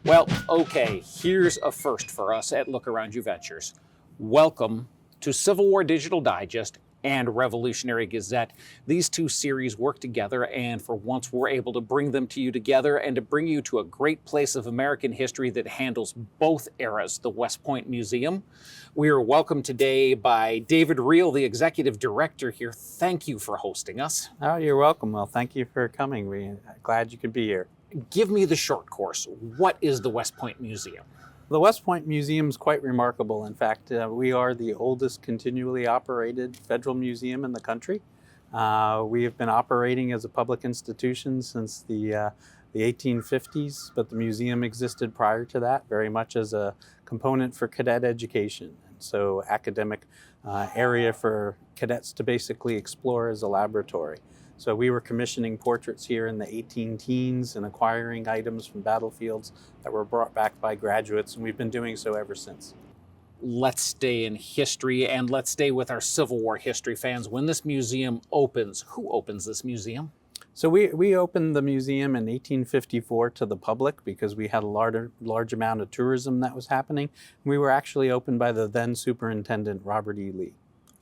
Well, okay, here's a first for us at Look Around You Ventures. Welcome to Civil War Digital Digest and Revolutionary Gazette. These two series work together, and for once we're able to bring them to you together and to bring you to a great place of American history that handles both eras, the West Point Museum. We are welcomed today by David Reel, the executive director here. Thank you for hosting us. Oh, you're welcome. Well, thank you for coming. We're glad you could be here. Give me the short course. What is the West Point Museum? The West Point Museum is quite remarkable. In fact, we are the oldest continually operated federal museum in the country. We have been operating as a public institution since the 1850s, but the museum existed prior to that, very much as a component for cadet education. And so academic area for cadets to basically explore as a laboratory. So we were commissioning portraits here in the 18 teens and acquiring items from battlefields that were brought back by graduates, and we've been doing so ever since. Let's stay in history, and let's stay with our Civil War history fans. When this museum opens, who opens this museum? So we opened the museum in 1854 to the public because we had a large amount of tourism that was happening. We were actually opened by the then superintendent, Robert E. Lee.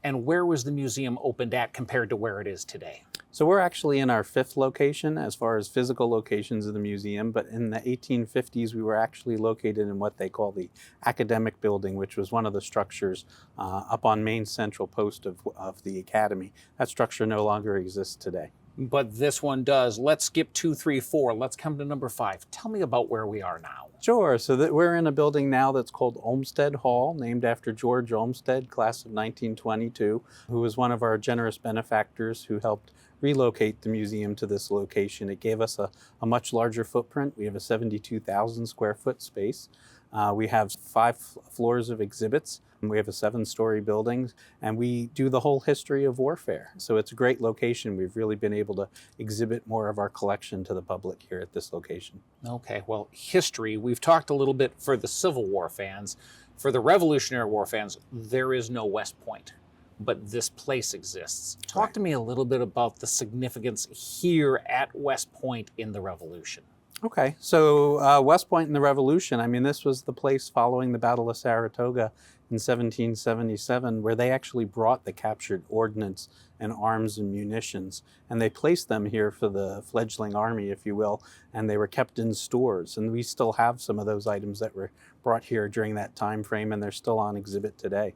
And where was the museum opened at compared to where it is today? So we're actually in our fifth location as far as physical locations of the museum, but in the 1850s we were actually located in what they call the academic building, which was one of the structures up on Main Central Post of the Academy. That structure no longer exists today. But this one does. Let's skip 2, 3, 4. Let's come to number 5. Tell me about where we are now. Sure. So we're in a building now that's called Olmsted Hall, named after George Olmsted, class of 1922, who was one of our generous benefactors who helped relocate the museum to this location. It gave us a much larger footprint. We have a 72,000 square foot space. We have 5 floors of exhibits. We have a 7-story building, and we do the whole history of warfare. So it's a great location. We've really been able to exhibit more of our collection to the public here at this location. Okay, well, history, we've talked a little bit for the Civil War fans. For the Revolutionary War fans, there is no West Point, but this place exists. Talk to me a little bit about the significance here at West Point in the Revolution. Okay, so West Point in the Revolution, I mean, this was the place following the Battle of Saratoga in 1777 where they actually brought the captured ordnance and arms and munitions, and they placed them here for the fledgling army, if you will, and they were kept in stores. And we still have some of those items that were brought here during that time frame, and they're still on exhibit today.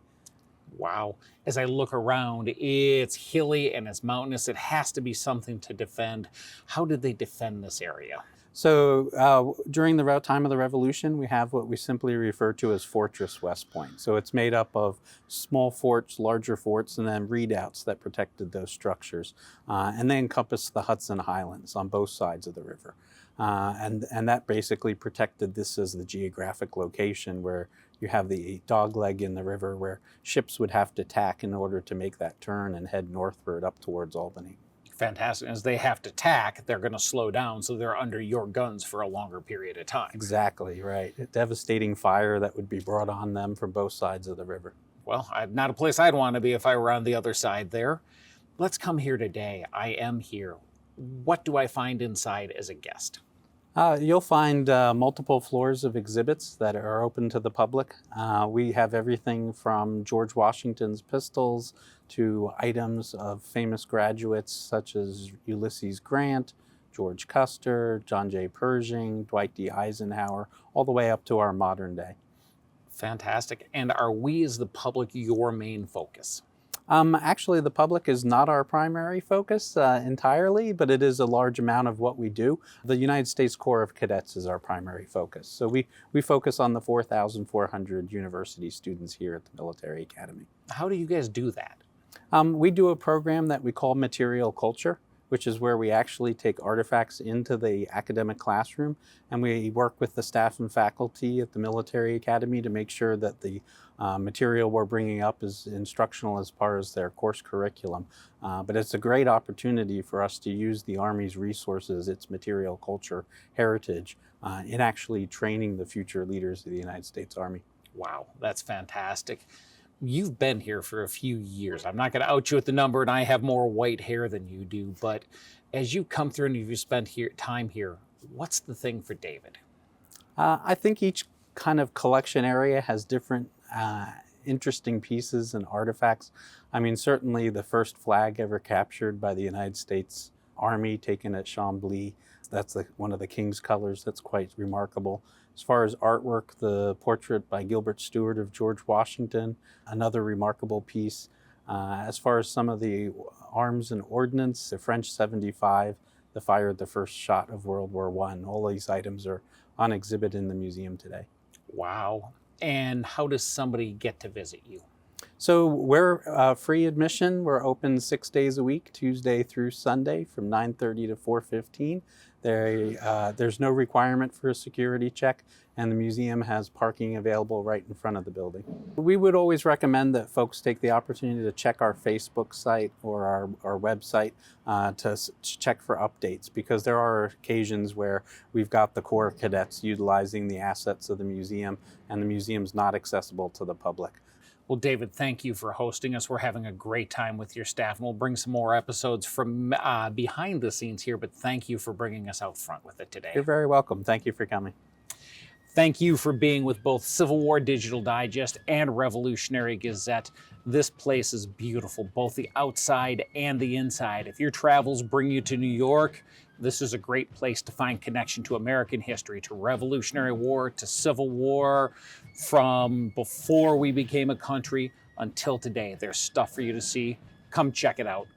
Wow. As I look around, it's hilly and it's mountainous. It has to be something to defend. How did they defend this area? So during the time of the Revolution, we have what we simply refer to as Fortress West Point. So it's made up of small forts, larger forts, and then redoubts that protected those structures. And they encompass the Hudson Highlands on both sides of the river. And that basically protected this as the geographic location where you have the dogleg in the river where ships would have to tack in order to make that turn and head northward up towards Albany. Fantastic. As they have to tack, they're going to slow down, so they're under your guns for a longer period of time. Exactly, right. A devastating fire that would be brought on them from both sides of the river. Well, not a place I'd want to be if I were on the other side there. Let's come here today. I am here. What do I find inside as a guest? You'll find multiple floors of exhibits that are open to the public. We have everything from George Washington's pistols to items of famous graduates such as Ulysses Grant, George Custer, John J. Pershing, Dwight D. Eisenhower, all the way up to our modern day. Fantastic. And are we as the public your main focus? Actually, the public is not our primary focus entirely, but it is a large amount of what we do. The United States Corps of Cadets is our primary focus. So we focus on the 4,400 university students here at the Military Academy. How do you guys do that? We do a program that we call Material Culture, which is where we actually take artifacts into the academic classroom, and we work with the staff and faculty at the Military Academy to make sure that the material we're bringing up is instructional as far as their course curriculum. But it's a great opportunity for us to use the Army's resources, its material culture heritage, in actually training the future leaders of the United States Army. Wow, that's fantastic. You've been here for a few years. I'm not going to out you with the number, and I have more white hair than you do, but as you come through and you've spent time here, what's the thing for David? I think each kind of collection area has different interesting pieces and artifacts. I mean, certainly the first flag ever captured by the United States Army, taken at Chambly, that's one of the King's colors. That's quite remarkable. As far as artwork, the portrait by Gilbert Stuart of George Washington, another remarkable piece. As far as some of the arms and ordnance, the French 75 that fired the first shot of World War I. All these items are on exhibit in the museum today. Wow. And how does somebody get to visit you? So we're free admission. We're open 6 days a week, Tuesday through Sunday from 9:30 to 4:15. There's no requirement for a security check, and the museum has parking available right in front of the building. We would always recommend that folks take the opportunity to check our Facebook site or our website to check for updates, because there are occasions where we've got the Corps cadets utilizing the assets of the museum, and the museum's not accessible to the public. Well, David, thank you for hosting us. We're having a great time with your staff, and we'll bring some more episodes from behind the scenes here, but thank you for bringing us out front with it today. You're very welcome. Thank you for coming. Thank you for being with both Civil War Digital Digest and Revolutionary Gazette. This place is beautiful, both the outside and the inside. If your travels bring you to New York, this is a great place to find connection to American history, to Revolutionary War, to Civil War, from before we became a country until today. There's stuff for you to see. Come check it out.